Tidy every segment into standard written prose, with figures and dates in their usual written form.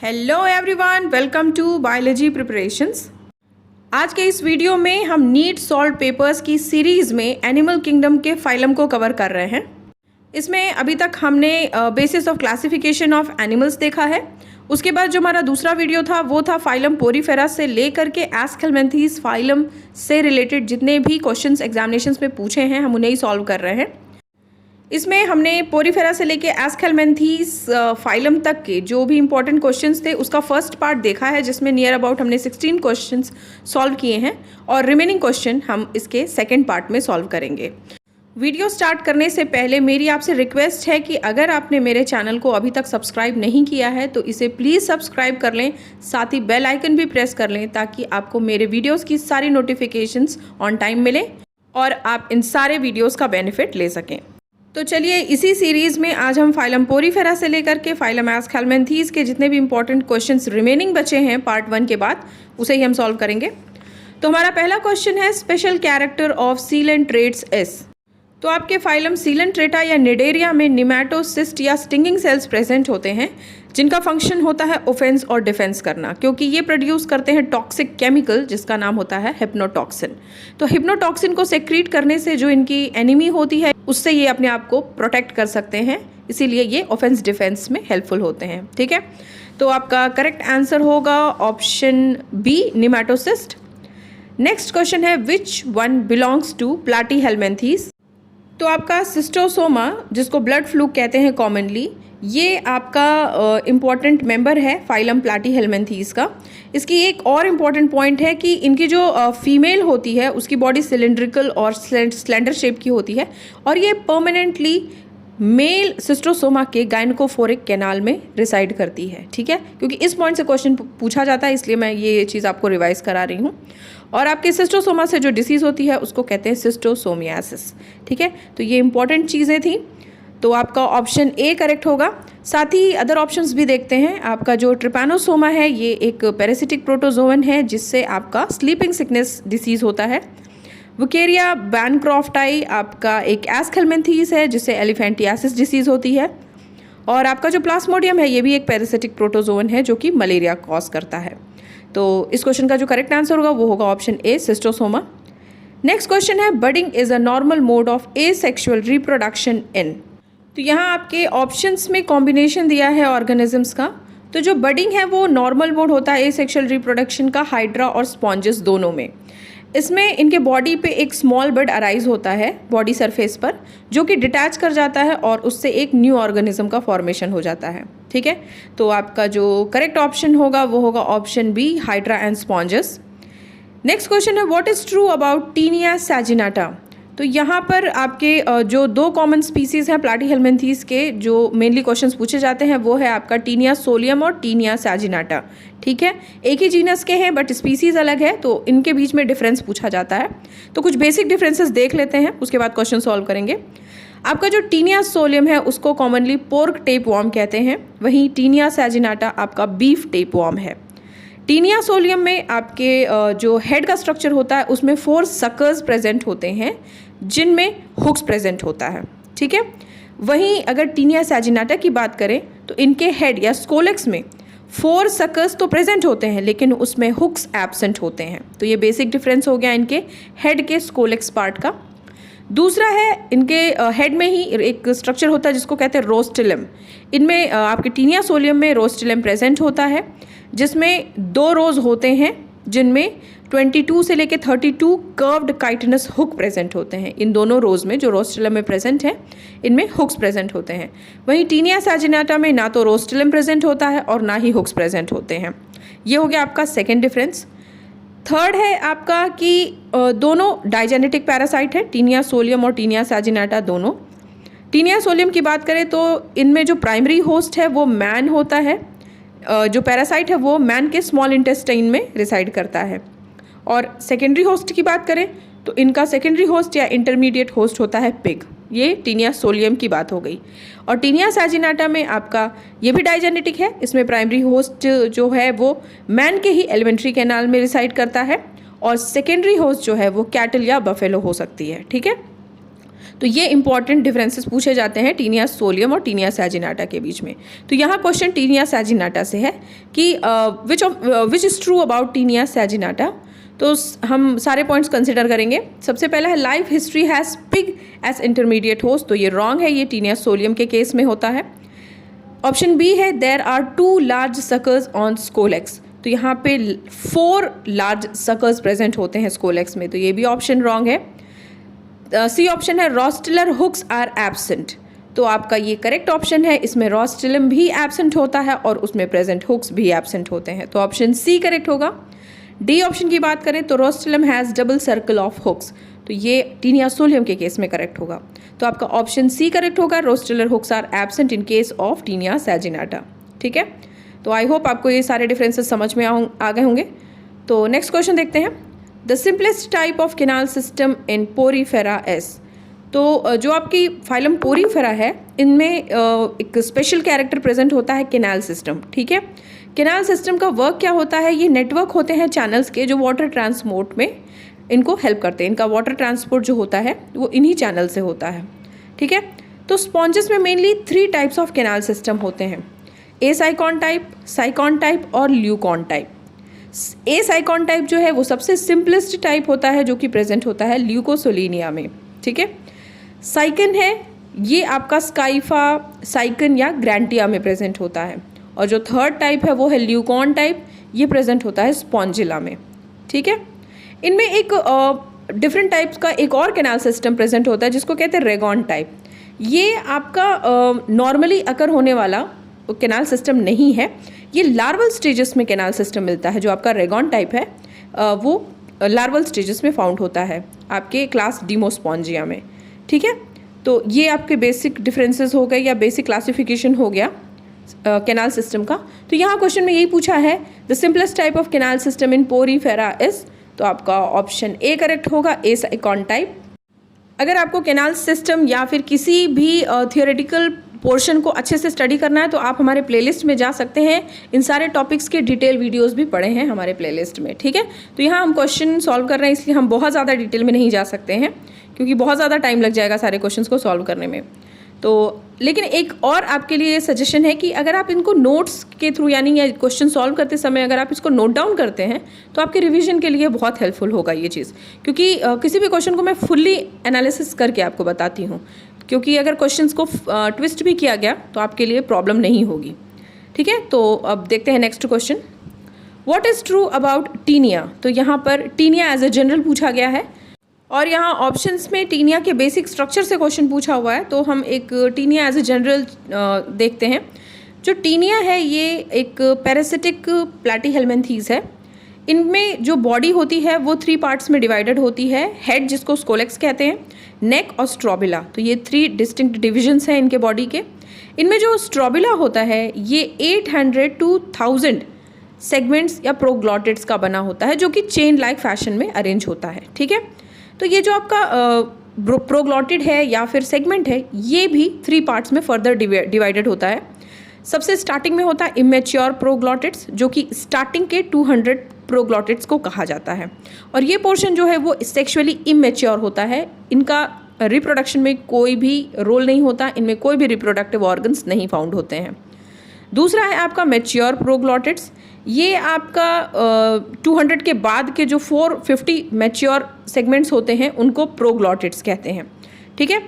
Hello everyone, welcome to biology preparations. आज के इस वीडियो में हम नीट सॉल्व पेपर्स की सीरीज़ में एनिमल किंगडम के फाइलम को कवर कर रहे हैं। इसमें अभी तक हमने basis of classification of animals देखा है। उसके बाद जो हमारा दूसरा वीडियो था वो था फाइलम पोरीफेरा से लेकर के एस्केलमेंथीज फाइलम से रिलेटेड जितने भी क्वेश्चंस एग्जामिनेशंस में पूछे हैं हम उन्हें ही सॉल्व कर रहे हैं। इसमें हमने पोरीफेरा से लेके एस्केलमेंथीज फाइलम तक के जो भी इंपॉर्टेंट क्वेश्चंस थे उसका फर्स्ट पार्ट देखा है, जिसमें नियर अबाउट हमने 16 क्वेश्चंस सॉल्व किए हैं और रिमेनिंग क्वेश्चन हम इसके सेकंड पार्ट में सॉल्व करेंगे। वीडियो स्टार्ट करने से पहले मेरी आपसे रिक्वेस्ट है कि अगर आपने मेरे चैनल को अभी तक सब्सक्राइब नहीं किया है तो इसे प्लीज़ सब्सक्राइब कर लें, साथ ही बेल आइकन भी प्रेस कर लें ताकि आपको मेरे वीडियोज़ की सारी नोटिफिकेशंस ऑन टाइम मिले और आप इन सारे वीडियोज़ का बेनिफिट ले सकें। तो चलिए इसी सीरीज़ में आज हम फाइलम पोरीफेरा से लेकर के फाइलम एस्केलमेंथीज के जितने भी इंपॉर्टेंट क्वेश्चंस रिमेनिंग बचे हैं पार्ट 1 के बाद उसे ही हम सॉल्व करेंगे। तो हमारा पहला क्वेश्चन है special character of sealant traits S. तो आपके फाइलम सीलेंट्रेटा या निडेरिया में निमैटोसिस्ट या स्टिंगिंग सेल्स प्रेजेंट होते हैं जिनका फंक्शन होता है ऑफेंस और डिफेंस करना, क्योंकि ये प्रोड्यूस करते हैं टॉक्सिक केमिकल जिसका नाम होता है हिप्नोटॉक्सिन। तो हिप्नोटॉक्सिन को सेक्रीट करने से जो इनकी एनिमी होती है उससे ये अपने आप को प्रोटेक्ट कर सकते हैं, इसीलिए ये ऑफेंस डिफेंस में हेल्पफुल होते हैं। ठीक है, तो आपका करेक्ट आंसर होगा option B, nematocyst. Next question है which one belongs to Platyhelminthes. तो आपका सिस्टोसोमा, जिसको ब्लड फ्लू कहते हैं कॉमनली, ये आपका इम्पॉर्टेंट मेंबर है फाइलम प्लैटीहेल्मिन्थीज का। इसकी एक और इम्पॉर्टेंट पॉइंट है कि इनकी जो फीमेल होती है उसकी बॉडी सिलेंड्रिकल और स्लेंडर शेप की होती है और ये परमानेंटली मेल सिस्टोसोमा के गायनकोफोरिक कैनाल में रिसाइड करती है। ठीक है, क्योंकि इस पॉइंट से क्वेश्चन पूछा जाता है इसलिए मैं ये चीज़ आपको रिवाइज करा रही हूँ। और आपके सिस्टोसोमा से जो डिसीज़ होती है उसको कहते हैं सिस्टोसोमियासिस। ठीक है, तो ये इंपॉर्टेंट चीज़ें थी, तो आपका ऑप्शन ए करेक्ट होगा। साथ ही अदर ऑप्शंस भी देखते हैं। आपका जो ट्रिपैनोसोमा है ये एक पैरासिटिक प्रोटोजोवन है जिससे आपका स्लीपिंग सिकनेस डिसीज़ होता है। वुकेरिया बैनक्रॉफ्टाई आपका एक एस्केलमेंथीज है जिससे एलिफेंटियासिस डिसीज़ होती है। और आपका जो प्लाज्मोडियम है ये भी एक पैरासिटिक प्रोटोजोवन है जो कि मलेरिया कॉज करता है। तो इस क्वेश्चन का जो करेक्ट आंसर होगा वो होगा option A, Schistosoma. Next question है budding is a normal mode of asexual reproduction in. तो यहाँ आपके ऑप्शंस में कॉम्बिनेशन दिया है ऑर्गेनिजम्स का। तो जो बडिंग है वो नॉर्मल मोड होता है एसेक्सुअल रिप्रोडक्शन का हाइड्रा और स्पॉन्जेस दोनों में। इसमें इनके बॉडी पे एक स्मॉल बड अराइज होता है बॉडी सरफेस पर, जो कि डिटैच कर जाता है और उससे एक न्यू ऑर्गेनिज्म का फॉर्मेशन हो जाता है। ठीक है, तो आपका जो करेक्ट ऑप्शन होगा वो होगा option B, hydra and sponges. Next question है what is true about Taenia saginata. तो यहाँ पर आपके जो दो कॉमन स्पीसीज़ हैं प्लैटीहेल्मिन्थीज के जो मेनली क्वेश्चंस पूछे जाते हैं वो है आपका टीनिया सोलियम और टीनिया सैजिनाटा। ठीक है, एक ही जीनस के हैं बट स्पीसीज़ अलग है, तो इनके बीच में डिफरेंस पूछा जाता है। तो कुछ बेसिक डिफरेंसेस देख लेते हैं, उसके बाद क्वेश्चन सॉल्व करेंगे। आपका जो टीनिया सोलियम है उसको कॉमनली पोर्क टेप वॉर्म कहते हैं, वहीं टीनिया सैजिनाटा आपका बीफ टेप वॉर्म है। टीनिया सोलियम में आपके जो हेड का स्ट्रक्चर होता है उसमें 4 सकर्स प्रेजेंट होते हैं जिनमें हुक्स प्रेजेंट होता है। ठीक है, वहीं अगर टीनिया सैजिनाटा की बात करें तो इनके हेड या स्कोलेक्स में 4 सकर्स तो प्रेजेंट होते हैं लेकिन उसमें हुक्स एब्सेंट होते हैं। तो ये बेसिक डिफरेंस हो गया इनके हेड के स्कोलेक्स पार्ट का। दूसरा है इनके हेड में ही एक स्ट्रक्चर होता है जिसको कहते हैं रोस्टिलम। इनमें आपके टीनिया सोलियम में रोस्टिलम प्रेजेंट होता है जिसमें 2 रोज होते हैं जिनमें 22 से लेकर 32 कर्व्ड काइटिनस हुक प्रेजेंट होते हैं। इन दोनों रोज में जो रोस्टिलम में प्रेजेंट है इनमें हुक्स प्रेजेंट होते हैं। वहीं टीनिया सैजिनाटा में ना तो रोस्टिलम प्रेजेंट होता है और ना ही हुक्स प्रेजेंट होते हैं। ये हो गया आपका सेकेंड डिफरेंस। थर्ड है आपका कि दोनों डाइजेनेटिक पैरासाइट है, टीनिया सोलियम और टीनिया सैजिनाटा दोनों। टीनिया सोलियम की बात करें तो इनमें जो प्राइमरी होस्ट है वो मैन होता है, जो पैरासाइट है वो मैन के स्मॉल इंटेस्टाइन में रिसाइड करता है। और सेकेंडरी होस्ट की बात करें तो इनका सेकेंडरी होस्ट या इंटरमीडिएट होस्ट होता है पिग। ये टीनिया सोलियम की बात हो गई। और टीनिया सैजिनाटा में आपका ये भी डाइजेनेटिक है, इसमें प्राइमरी होस्ट जो है वो मैन के ही एलिमेंट्री कैनाल में रिसाइड करता है और सेकेंडरी होस्ट जो है वो कैटल या बफेलो हो सकती है। ठीक है, तो ये इंपॉर्टेंट डिफरेंसेस पूछे जाते हैं टीनिया सोलियम और टीनिया सैजिनाटा के बीच में। तो यहाँ क्वेश्चन टीनिया सैजिनाटा से है कि which is true about Taenia saginata. तो हम सारे पॉइंट्स कंसिडर करेंगे। सबसे पहला है life history has pig as intermediate host, तो ये रॉन्ग है, ये टीनिया सोलियम के केस में होता है। ऑप्शन बी है there are 2 large suckers on scolex, तो यहाँ पे 4 लार्ज सकर्स प्रेजेंट होते हैं स्कोलेक्स में, तो ये भी ऑप्शन रॉन्ग है। सी ऑप्शन है रोस्टेलर हुक्स आर एब्सेंट, तो आपका ये करेक्ट ऑप्शन है, इसमें रोस्टेलम भी एब्सेंट होता है और उसमें प्रेजेंट हुक्स भी एब्सेंट होते हैं, तो ऑप्शन सी करेक्ट होगा। डी ऑप्शन की बात करें तो rostellum has double circle of hooks, तो ये टीनिया सोलियम के केस में करेक्ट होगा, तो आपका ऑप्शन सी करेक्ट होगा, rostellar hooks are absent in case of Taenia saginata. ठीक है, तो आई होप आपको ये सारे डिफरेंसेस समझ में आ गए होंगे। तो नेक्स्ट क्वेश्चन देखते हैं। The simplest type of canal system in Porifera S, तो जो आपकी फाइलम पोरीफेरा है इनमें एक स्पेशल कैरेक्टर प्रेजेंट होता है कैनाल सिस्टम। ठीक है, कैनाल सिस्टम का वर्क क्या होता है, ये नेटवर्क होते हैं चैनल्स के जो वाटर ट्रांसपोर्ट में इनको हेल्प करते हैं, इनका वाटर ट्रांसपोर्ट जो होता है वो इन्हीं चैनल से होता है। ठीक है, तो स्पॉन्जेस में mainly 3 types of canal system होते हैं, ए साइकॉन टाइप, साइकॉन टाइप और ल्यूकॉन टाइप। ए साइकॉन टाइप जो है वो सबसे सिंपलेस्ट टाइप होता है जो कि प्रेजेंट होता है ल्यूकोसोलिनिया में। ठीक है, साइकन है ये आपका स्काइफा, साइकन या ग्रैंटिया में प्रेजेंट होता है, और जो थर्ड टाइप है वो है ल्यूकॉन टाइप, ये प्रेजेंट होता है स्पॉन्जिला में। ठीक है, इनमें एक डिफरेंट टाइप्स का एक और कैनाल सिस्टम प्रेजेंट होता है जिसको कहते हैं रेगॉन टाइप। ये आपका नॉर्मली अकर होने वाला कैनाल सिस्टम नहीं है, ये लार्वल स्टेजेस में कैनाल सिस्टम मिलता है। जो आपका रेगॉन टाइप है वो लार्वल स्टेजेस में फाउंड होता है आपके क्लास डीमोस्पॉन्जिया में। ठीक है, तो ये आपके बेसिक डिफरेंसेस हो गए या बेसिक क्लासिफिकेशन हो गया कैनाल सिस्टम का। तो यहाँ क्वेश्चन में यही पूछा है the simplest type of canal system in Porifera is, तो आपका ऑप्शन ए करेक्ट होगा, ए साइकॉन टाइप। अगर आपको कैनाल सिस्टम या फिर किसी भी थियोरेटिकल पोर्शन को अच्छे से स्टडी करना है तो आप हमारे प्लेलिस्ट में जा सकते हैं, इन सारे टॉपिक्स के डिटेल वीडियोस भी पड़े हैं हमारे प्लेलिस्ट में। ठीक है, तो यहाँ हम क्वेश्चन सॉल्व कर रहे हैं इसलिए हम बहुत ज़्यादा डिटेल में नहीं जा सकते हैं क्योंकि बहुत ज़्यादा टाइम लग जाएगा सारे क्वेश्चंस को सॉल्व करने में। तो लेकिन एक और आपके लिए सजेशन है कि अगर आप इनको नोट्स के थ्रू यानी या क्वेश्चन सॉल्व करते समय अगर आप इसको नोट डाउन करते हैं तो आपके रिवीजन के लिए बहुत हेल्पफुल होगा ये चीज़, क्योंकि किसी भी क्वेश्चन को मैं फुल्ली एनालिसिस करके आपको बताती हूँ, क्योंकि अगर क्वेश्चंस को ट्विस्ट भी किया गया तो आपके लिए प्रॉब्लम नहीं होगी। ठीक है, तो अब देखते हैं next question. What is true about Taenia, तो यहाँ पर टीनिया एज ए जनरल पूछा गया है और यहाँ ऑप्शंस में टीनिया के बेसिक स्ट्रक्चर से क्वेश्चन पूछा हुआ है, तो हम एक टीनिया एज ए जनरल देखते हैं। जो टीनिया है ये एक पैरासिटिक प्लैटीहेल्मिन्थीज है। इनमें जो बॉडी होती है वो 3 पार्ट्स में डिवाइडेड होती है, हेड जिसको स्कोलेक्स कहते हैं, नेक और स्ट्रोबिला, तो ये 3 डिस्टिंक्ट डिविजन्स हैं इनके बॉडी के। इनमें जो स्ट्रोबिला होता है ये 800 to 1000 सेगमेंट्स या प्रोग्लॉटिड्स का बना होता है जो कि चेन लाइक फैशन में अरेंज होता है। ठीक है, तो ये जो आपका प्रोग्लॉटिड है या फिर सेगमेंट है ये भी 3 पार्ट्स में फर्दर डिवाइडेड होता है। सबसे स्टार्टिंग में होता है इमेच्योर प्रोग्लॉटिड्स जो कि स्टार्टिंग के 200 प्रोग्लॉटिड्स को कहा जाता है, और ये पोर्शन जो है वो सेक्सुअली इमेच्योर होता है, इनका रिप्रोडक्शन में कोई भी रोल नहीं होता, इनमें कोई भी रिप्रोडक्टिव ऑर्गन्स नहीं फाउंड होते हैं। दूसरा है आपका मैच्योर प्रोग्लॉटिड्स, ये आपका 200 के बाद के जो 450 मैच्योर सेगमेंट्स होते हैं उनको प्रोग्लॉटिड्स कहते हैं। ठीक है,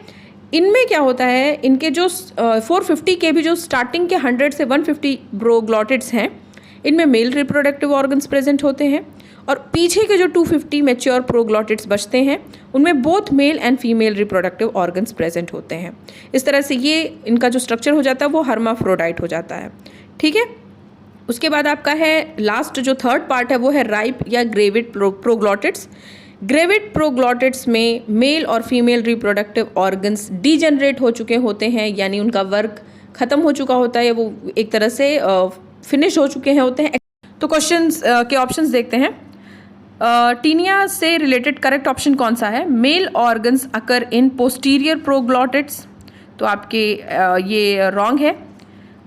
इनमें क्या होता है, इनके जो 450 के भी जो स्टार्टिंग के 100 से 150 प्रोग्लॉटिड्स हैं इनमें मेल रिप्रोडक्टिव ऑर्गन्स प्रेजेंट होते हैं, और पीछे के जो 250 मैच्योर प्रोग्लॉटिड्स बचते हैं उनमें both male and female reproductive organs present होते हैं। इस तरह से ये इनका जो स्ट्रक्चर हो जाता है वो हर्माफ्रोडाइट हो जाता है। ठीक है, उसके बाद आपका है लास्ट जो थर्ड पार्ट है वो है राइप या ग्रेविड प्रोग्लॉटिड्स। ग्रेविड प्रोग्लॉटिड्स में मेल और फीमेल रिप्रोडक्टिव ऑर्गन्स डीजनरेट हो चुके होते हैं, यानी उनका वर्क ख़त्म हो चुका होता है, वो एक तरह से फिनिश हो चुके हैं होते हैं। तो क्वेश्चंस के ऑप्शंस देखते हैं। टीनिया से रिलेटेड करेक्ट ऑप्शन कौन सा है, मेल ऑर्गन्स अकर इन पोस्टीरियर प्रोग्लॉटिड्स, तो आपके ये रॉन्ग है।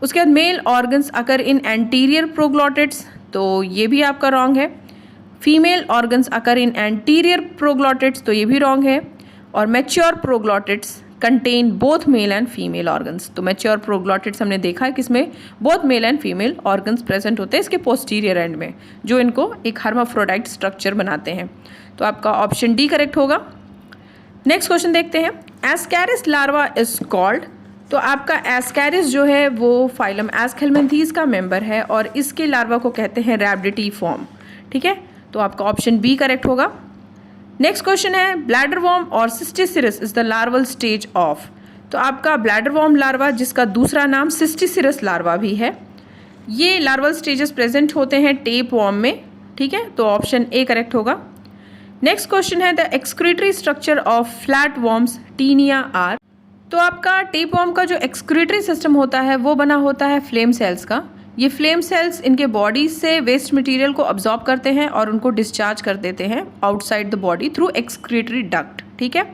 उसके बाद मेल ऑर्गन्स अकर इन एंटीरियर प्रोग्लॉटिड्स, तो ये भी आपका रॉन्ग है। फीमेल ऑर्गन्स अकर इन एंटीरियर प्रोग्लॉटिड्स, तो ये भी रॉन्ग है। और mature proglottids contain both male and female organs. तो मैच्योर प्रोग्लॉटिड्स हमने देखा है किसमें, both male and female organs present होते हैं इसके पोस्टीरियर एंड में, जो इनको एक हर्माफ्रोडाइट स्ट्रक्चर बनाते हैं। तो आपका ऑप्शन डी करेक्ट होगा। नेक्स्ट क्वेश्चन देखते हैं, एस्कैरिस लार्वा इज कॉल्ड। तो आपका एस्कैरिस जो है वो फाइलम एस्केलमेंथीज का मेंबर है और इसके लार्वा को कहते हैं रैबिडिटीफॉर्म। ठीक है, तो आपका ऑप्शन बी करेक्ट होगा। नेक्स्ट क्वेश्चन है, ब्लैडर वॉर्म और cysticercus is the larval stage of. तो आपका ब्लैडर वॉर्म लार्वा, जिसका दूसरा नाम सिस्टिसिरस लार्वा भी है, ये लार्वल स्टेजेस प्रेजेंट होते हैं टेप वॉर्म में। ठीक है, तो ऑप्शन ए करेक्ट होगा। नेक्स्ट क्वेश्चन है, the excretory structure of flat worms Taenia are. तो आपका टेप वॉर्म का जो एक्सक्रीटरी सिस्टम होता है वो बना होता है फ्लेम सेल्स का। ये फ्लेम सेल्स इनके बॉडी से वेस्ट मटेरियल को अब्जॉर्ब करते हैं और उनको डिस्चार्ज कर देते हैं outside the body through excretory duct. ठीक है,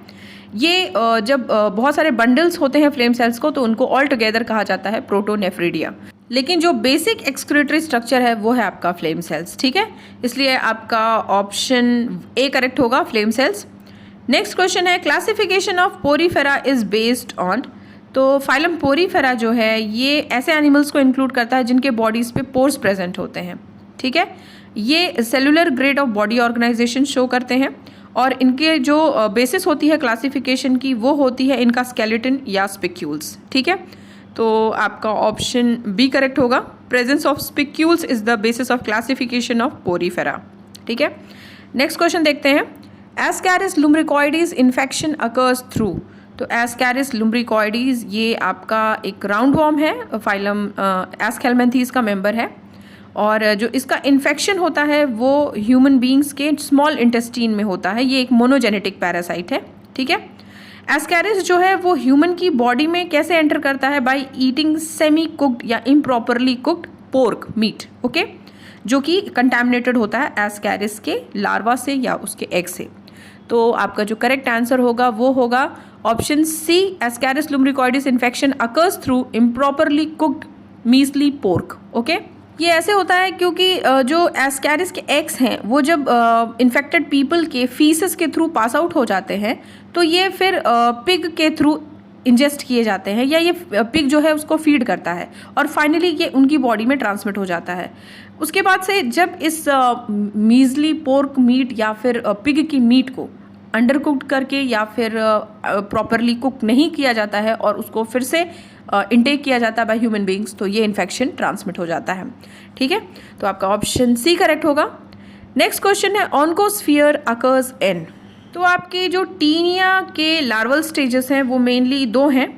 ये जब बहुत सारे बंडल्स होते हैं फ्लेम सेल्स को तो उनको ऑल टुगेदर कहा जाता है प्रोटोनेफ्रिडिया। लेकिन जो बेसिक एक्सक्रीटरी स्ट्रक्चर है वो है आपका फ्लेम सेल्स। ठीक है, इसलिए आपका ऑप्शन ए करेक्ट होगा, फ्लेम सेल्स। नेक्स्ट क्वेश्चन है, classification of Porifera is based on. तो फाइलम पोरीफेरा जो है ये ऐसे एनिमल्स को इंक्लूड करता है जिनके बॉडीज पे पोर्स प्रेजेंट होते हैं। ठीक है, ये cellular grade of body organisation show करते हैं और इनके जो बेसिस होती है क्लासिफिकेशन की वो होती है इनका स्केलेटन या स्पिक्यूल्स। ठीक है, तो आपका ऑप्शन बी करेक्ट होगा, presence of spicules is the basis of classification of Porifera. ठीक है, नेक्स्ट क्वेश्चन देखते हैं, एस्कैरिस लुम्ब्रिकॉइडीज इन्फेक्शन अकर्स थ्रू। तो एस्कैरिस लुम्ब्रिकॉइडीज ये आपका एक राउंड वॉर्म है, फाइलम एस्केलमेंथीज का मेंबर है और जो इसका इन्फेक्शन होता है वो ह्यूमन बींग्स के स्मॉल इंटेस्टीन में होता है। ये एक मोनोजेनेटिक पैरासाइट है। ठीक है, एस्कैरिस जो है वो ह्यूमन की बॉडी में कैसे एंटर करता है, बाय ईटिंग सेमी कुक्ड या improperly cooked pork meat. Okay, जो कि कंटैमिनेटेड होता है एस्कैरिस के लार्वा से या उसके एग से। तो आपका जो करेक्ट आंसर होगा वो होगा option C, Ascaris lumbricoides infection occurs through improperly cooked measly pork. Okay, ये ऐसे होता है क्योंकि जो एस्कैरिस के एग्स हैं वो जब इन्फेक्टेड पीपल के फीसेस के थ्रू पास आउट हो जाते हैं तो ये फिर पिग के थ्रू इंजेस्ट किए जाते हैं या ये पिग जो है उसको फीड करता है और फाइनली ये उनकी बॉडी में ट्रांसमिट हो जाता है। उसके बाद से जब इस मीजली पोर्क मीट या फिर पिग की मीट को अंडर कुक्ड करके या फिर प्रॉपरली कुक नहीं किया जाता है और उसको फिर से इनटेक किया जाता है बाय ह्यूमन बींग्स, तो ये इन्फेक्शन ट्रांसमिट हो जाता है। ठीक है, तो आपका ऑप्शन सी करेक्ट होगा। नेक्स्ट क्वेश्चन है, ऑन्कोस्फीयर अकर्स इन। तो आपके जो टीनिया के लार्वल स्टेजेस हैं वो मेनली दो हैं।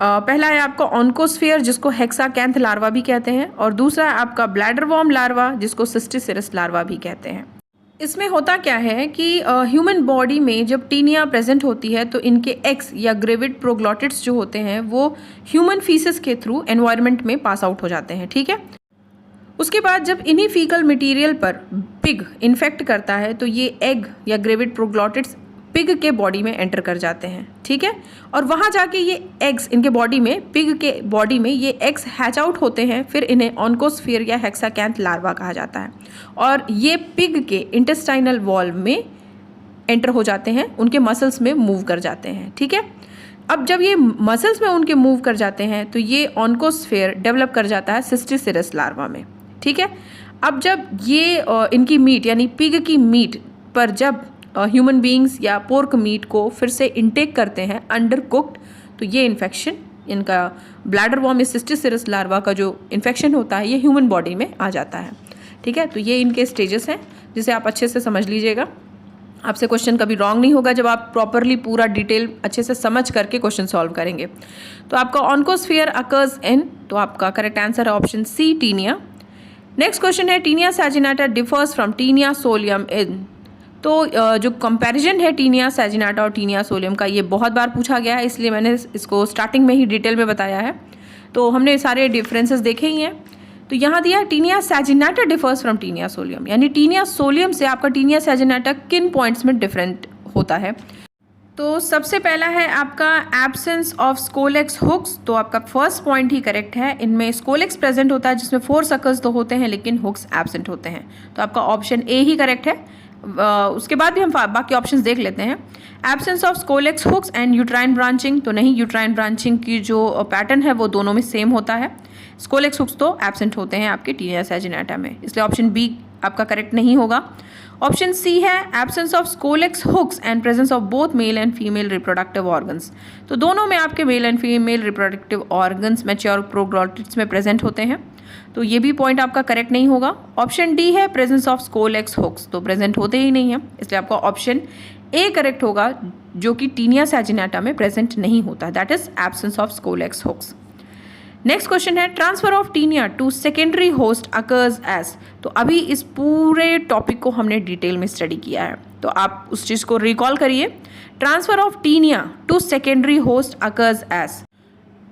पहला है आपका ऑन्कोस्फीयर जिसको हेक्साकैंथ लार्वा भी कहते हैं और दूसरा है आपका ब्लैडर वॉर्म लार्वा जिसको सिस्टिसिरस लार्वा भी कहते हैं। इसमें होता क्या है कि ह्यूमन बॉडी में जब टीनिया प्रेजेंट होती है तो इनके एग्स या ग्रेविड प्रोग्लॉटिड्स जो होते हैं वो ह्यूमन फीसेस के थ्रू एनवायरनमेंट में पास आउट हो जाते हैं। ठीक है, उसके बाद जब इन्हीं फीकल मटेरियल पर पिग इन्फेक्ट करता है तो ये एग या ग्रेविड प्रोग्लॉटिड्स पिग के बॉडी में एंटर कर जाते हैं। ठीक है, और वहाँ जाके ये एग्स इनके बॉडी में, पिग के बॉडी में ये एग्स हैच आउट होते हैं, फिर इन्हें ऑन्कोस्फीयर या हेक्साकैंथ लार्वा कहा जाता है और ये पिग के इंटेस्टाइनल वॉल्व में एंटर हो जाते हैं, उनके मसल्स में मूव कर जाते हैं। ठीक है, अब जब ये मसल्स में उनके मूव कर जाते हैं तो ये ऑन्कोस्फीयर डेवलप कर जाता है सिस्टिसिरस लार्वा में। ठीक है, अब जब ये इनकी मीट यानी पिग की मीट पर जब ह्यूमन बींग्स या पोर्क मीट को फिर से इंटेक करते हैं अंडर कुक्ड तो ये इन्फेक्शन, इनका ब्लैडर वॉर्म सिस्टिसिरस लार्वा का जो इन्फेक्शन होता है ये ह्यूमन बॉडी में आ जाता है। ठीक है, तो ये इनके स्टेजेस हैं जिसे आप अच्छे से समझ लीजिएगा। आपसे क्वेश्चन कभी रॉन्ग नहीं होगा जब आप प्रॉपरली पूरा डिटेल अच्छे से समझ करके क्वेश्चन सॉल्व करेंगे। तो आपका ऑन्कोस्फीयर अकर्स इन, तो आपका करेक्ट आंसर है option C, Taenia. Next question है, Taenia saginata differs from Taenia solium in. तो जो कंपैरिजन है टीनिया सैजिनाटा और टीनिया सोलियम का ये बहुत बार पूछा गया है, इसलिए मैंने इसको स्टार्टिंग में ही डिटेल में बताया है। तो हमने सारे डिफरेंसेस देखे ही हैं। तो यहाँ दिया Taenia saginata differs from Taenia solium, यानी टीनिया सोलियम से आपका टीनिया सैजिनाटा किन पॉइंट्स में डिफरेंट होता है। तो सबसे पहला है आपका एब्सेंस ऑफ स्कोलेक्स हुक्स। तो आपका फर्स्ट पॉइंट ही करेक्ट है, इनमें स्कोलेक्स प्रेजेंट होता है जिसमें 4 सर्कल्स तो होते हैं लेकिन हुक्स एब्सेंट होते हैं। तो आपका ऑप्शन ए ही करेक्ट है, उसके बाद भी हम बाकी ऑप्शंस देख लेते हैं। Absence of scolex hooks and uterine branching, तो नहीं, यूट्राइन ब्रांचिंग की जो पैटर्न है वो दोनों में सेम होता है। स्कोलेक्स हुक्स तो एब्सेंट होते हैं आपके टीनिया सैजिनाटा में, इसलिए ऑप्शन बी आपका करेक्ट नहीं होगा। ऑप्शन सी है absence of scolex hooks and presence of both male and female reproductive organs, तो दोनों में आपके male and female reproductive organs mature proglottids में प्रेजेंट होते हैं, तो ये भी पॉइंट आपका करेक्ट नहीं होगा। ऑप्शन डी है प्रेजेंस ऑफ स्कोलेक्स हुक्स, तो प्रेजेंट होते ही नहीं है, इसलिए आपका ऑप्शन ए करेक्ट होगा, जो कि टीनिया सैजिनाटा में प्रेजेंट नहीं होता, that is absence of scolex hooks. Next question है transfer of Taenia to secondary host occurs as, तो अभी इस पूरे टॉपिक को हमने डिटेल में स्टडी किया है, तो आप उस चीज़ को रिकॉल करिए। Transfer of Taenia to secondary host occurs as,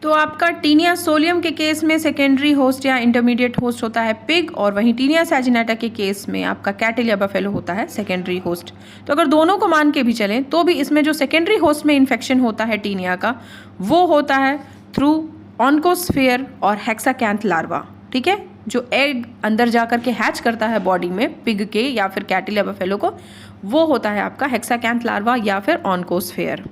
तो आपका टीनिया सोलियम के केस में सेकेंडरी होस्ट या इंटरमीडिएट होस्ट होता है पिग, और वहीं टीनिया सैजिनाटा के केस में आपका कैटल या बफेलो होता है सेकेंडरी होस्ट। तो अगर दोनों को मान के भी चलें तो भी इसमें जो सेकेंडरी होस्ट में इन्फेक्शन होता है टीनिया का, वो होता है थ्रू ऑन्कोस्फेयर और हेक्साकैंथ लार्वा, ठीक है, जो एग अंदर जा कर के हैच करता है बॉडी में पिग के या फिर कैटल या बफेलो को, वो होता है आपका हेक्साकैंथ लार्वा या फिर ऑन्कोस्फेयर।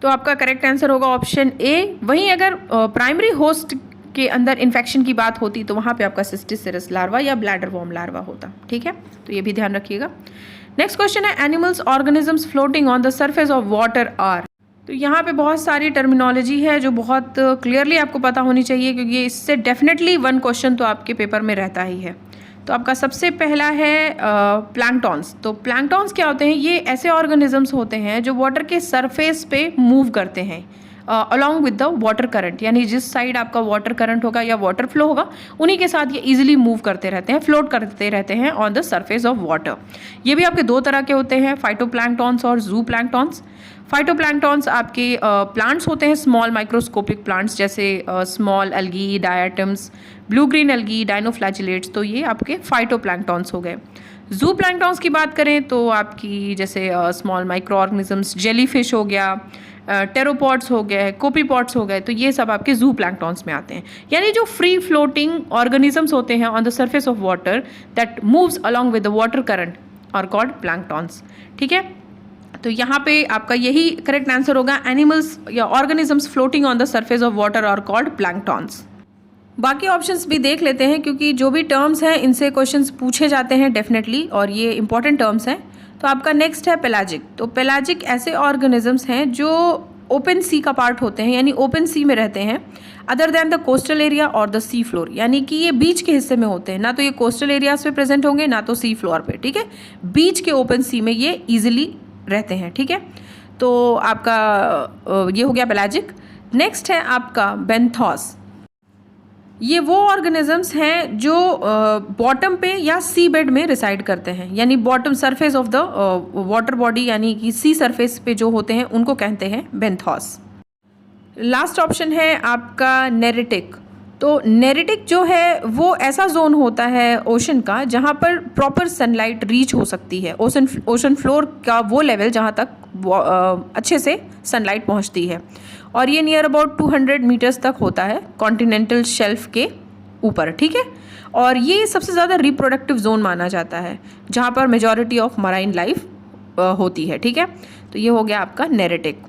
तो आपका करेक्ट आंसर होगा ऑप्शन ए। वहीं अगर प्राइमरी होस्ट के अंदर इन्फेक्शन की बात होती तो वहाँ पे आपका सिस्टिस सीरस लार्वा या ब्लैडर वॉर्म लार्वा होता, ठीक है, तो ये भी ध्यान रखिएगा। नेक्स्ट क्वेश्चन है animals organisms floating on the surface of water are, तो यहाँ पे बहुत सारी टर्मिनोलॉजी है जो बहुत क्लियरली आपको पता होनी चाहिए, क्योंकि इससे डेफिनेटली वन क्वेश्चन तो आपके पेपर में रहता ही है। तो आपका सबसे पहला है प्लैंकटॉन्स, तो प्लैंकटॉन्स क्या होते हैं, ये ऐसे ऑर्गेनिजम्स होते हैं जो वाटर के सरफेस पे मूव करते हैं along with the water current, यानी जिस साइड आपका वाटर करंट होगा या वाटर फ्लो होगा उन्हीं के साथ ये इजीली मूव करते रहते हैं, फ्लोट करते रहते हैं on the surface of water. ये भी आपके दो तरह के होते हैं, फाइटोप्लैंक्टॉन्स और जू प्लैंक्टॉन्स। फाइटोप्लैंक्टॉन्स आपके प्लांट्स होते हैं, स्मॉल माइक्रोस्कोपिक प्लांट्स जैसे small algae, diatoms, blue green algae, dinoflagellates, तो ये आपके फाइटोप्लैंक्टॉन्स हो गए। जू प्लैंक्टॉन्स की बात करें तो आपकी जैसे स्मॉल माइक्रो ऑर्गेनिजम्स, जेलीफिश हो गया, टेरोपॉड्स हो गए, कोपीपॉड्स हो गए, तो ये सब आपके जू प्लैंक्टॉन्स में आते हैं। यानी जो फ्री फ्लोटिंग ऑर्गेनिजम्स होते हैं on the surface of water that moves along with the water current are called planktons, ठीक है। तो यहाँ पे आपका यही करेक्ट आंसर होगा, एनिमल्स या organisms floating on the surface of water are called planktons. बाकी ऑप्शंस भी देख लेते हैं, क्योंकि जो भी टर्म्स हैं इनसे क्वेश्चंस पूछे जाते हैं डेफिनेटली, और ये इंपॉर्टेंट टर्म्स हैं। तो आपका नेक्स्ट है पेलाजिक, तो पेलाजिक ऐसे ऑर्गेनिजम्स हैं जो ओपन सी का पार्ट होते हैं, यानी ओपन सी में रहते हैं other than the coastal area और द सी फ्लोर, यानी कि ये बीच के हिस्से में होते हैं, ना तो ये कोस्टल एरियाज पे प्रेजेंट होंगे ना तो सी फ्लोर पे, ठीक है, बीच के ओपन सी में ये ईजिली रहते हैं, ठीक है। तो आपका ये हो गया पेलाजिक। नेक्स्ट है आपका बेंथोस, ये वो ऑर्गेनिजम्स हैं जो बॉटम पे या सी बेड में रिसाइड करते हैं, यानी bottom surface of the water body, यानी कि सी सरफेस पे जो होते हैं उनको कहते हैं बेंथोस। लास्ट ऑप्शन है आपका नेरेटिक, तो नेरेटिक जो है वो ऐसा जोन होता है ओशन का जहाँ पर प्रॉपर सनलाइट रीच हो सकती है, ओशन फ्लोर का वो लेवल जहाँ तक अच्छे से सनलाइट पहुँचती है, और ये नियर अबाउट 200 मीटर्स तक होता है कॉन्टिनेंटल शेल्फ के ऊपर, ठीक है। और ये सबसे ज़्यादा रिप्रोडक्टिव जोन माना जाता है जहाँ पर मेजॉरिटी ऑफ मराइन लाइफ होती है, ठीक है। तो ये हो गया आपका नेरेटिक।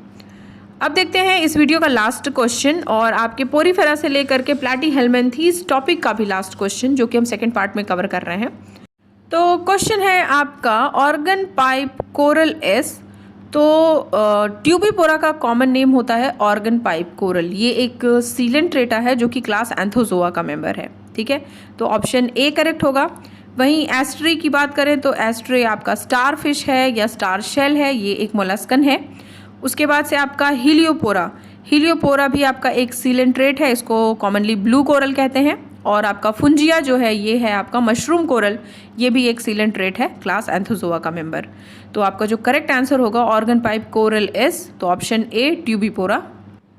अब देखते हैं इस वीडियो का लास्ट क्वेश्चन, और आपके पोरीफेरा से लेकर के प्लैटीहेल्मिन्थीज टॉपिक का भी लास्ट क्वेश्चन, जो कि हम सेकेंड पार्ट में कवर कर रहे हैं। तो क्वेश्चन है आपका ऑर्गन पाइप कोरल एस, तो ट्यूबिपोरा का कॉमन नेम होता है ऑर्गन पाइप कोरल। ये एक सीलेंट्रेटा है जो कि क्लास एंथोजोआ का मेंबर है, ठीक है। तो ऑप्शन ए करेक्ट होगा। वहीं एस्ट्रे की बात करें तो एस्ट्रे आपका स्टार फिश है या स्टार शेल है, ये एक मोलस्कन है। उसके बाद से आपका हीलियोपोरा, हीलियोपोरा भी आपका एक सीलेंट्रेट है, इसको कॉमनली ब्लू कोरल कहते हैं। और आपका फुंजिया जो है ये है आपका मशरूम कोरल, ये भी एक सीलेंट्रेट है, क्लास एंथोजोआ का मेंबर। तो आपका जो करेक्ट आंसर होगा ऑर्गन पाइप कोरल एस, तो ऑप्शन ए ट्यूबिपोरा।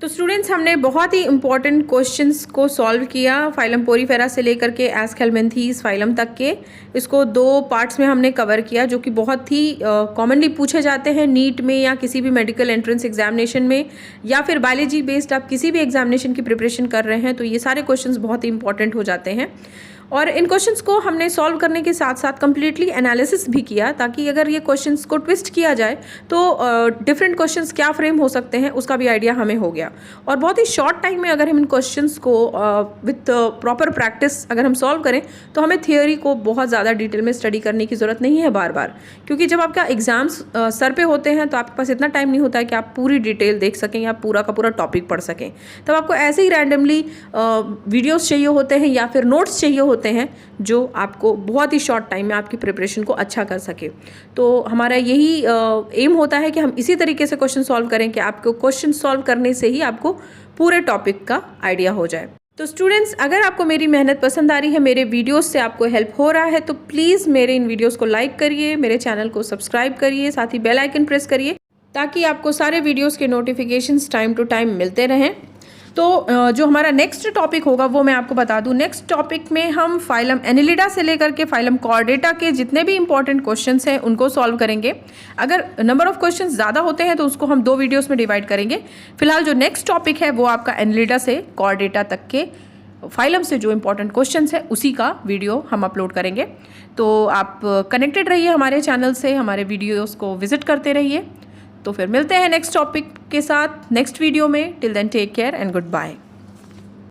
तो स्टूडेंट्स, हमने बहुत ही इंपॉर्टेंट क्वेश्चंस को सॉल्व किया फाइलम पोरीफेरा से लेकर के एस्केल्मेंथीज फाइलम तक के। इसको दो पार्ट्स में हमने कवर किया, जो कि बहुत ही कॉमनली पूछे जाते हैं नीट में या किसी भी मेडिकल एंट्रेंस एग्जामिनेशन में, या फिर बायोलॉजी बेस्ड आप किसी भी एग्जामिनेशन की प्रिपरेशन कर रहे हैं तो ये सारे क्वेश्चंस बहुत ही इंपॉर्टेंट हो जाते हैं। और इन क्वेश्चंस को हमने सॉल्व करने के साथ साथ कम्प्लीटली एनालिसिस भी किया, ताकि अगर ये क्वेश्चंस को ट्विस्ट किया जाए तो डिफरेंट क्वेश्चंस क्या फ्रेम हो सकते हैं उसका भी आइडिया हमें हो गया। और बहुत ही शॉर्ट टाइम में अगर हम इन क्वेश्चंस को विथ प्रॉपर प्रैक्टिस अगर हम सॉल्व करें तो हमें थियोरी को बहुत ज़्यादा डिटेल में स्टडी करने की ज़रूरत नहीं है बार बार, क्योंकि जब आपका एग्जाम्स सर पे होते हैं तो आपके पास इतना टाइम नहीं होता है कि आप पूरी डिटेल देख सकें या पूरा का पूरा टॉपिक पढ़ सकें। तब आपको ऐसे ही रैंडमली वीडियोस चाहिए होते हैं या फिर नोट्स चाहिए होते हैं जो आपको बहुत ही शॉर्ट टाइम में आपकी प्रिपरेशन को अच्छा कर सके। तो हमारा यही एम होता है कि हम इसी तरीके से क्वेश्चन सॉल्व करें कि आपको क्वेश्चन सॉल्व करने से ही आपको पूरे टॉपिक का आइडिया हो जाए। तो स्टूडेंट्स, अगर आपको मेरी मेहनत पसंद आ रही है, मेरे वीडियोस से आपको हेल्प हो रहा है, तो प्लीज़ मेरे इन वीडियोस को लाइक करिए, मेरे चैनल को सब्सक्राइब करिए, साथ ही बेल आइकन प्रेस करिए ताकि आपको सारे वीडियोस के नोटिफिकेशंस टाइम टू टाइम मिलते रहें। तो जो हमारा नेक्स्ट टॉपिक होगा वो मैं आपको बता दूं। नेक्स्ट टॉपिक में हम फाइलम एनिलिडा से लेकर के फाइलम कॉर्डेटा के जितने भी इंपॉर्टेंट क्वेश्चंस हैं उनको सॉल्व करेंगे। अगर नंबर ऑफ क्वेश्चंस ज़्यादा होते हैं तो उसको हम 2 वीडियोस में डिवाइड करेंगे। फिलहाल जो नेक्स्ट टॉपिक है वो आपका एनिलिडा से कॉर्डेटा तक के फाइलम से जो इंपॉर्टेंट क्वेश्चंस है उसी का वीडियो हम अपलोड करेंगे। तो आप कनेक्टेड रहिए हमारे चैनल से, हमारे वीडियोस को विजिट करते रहिए। तो फिर मिलते हैं नेक्स्ट टॉपिक के साथ नेक्स्ट वीडियो में। Till then take care and good bye.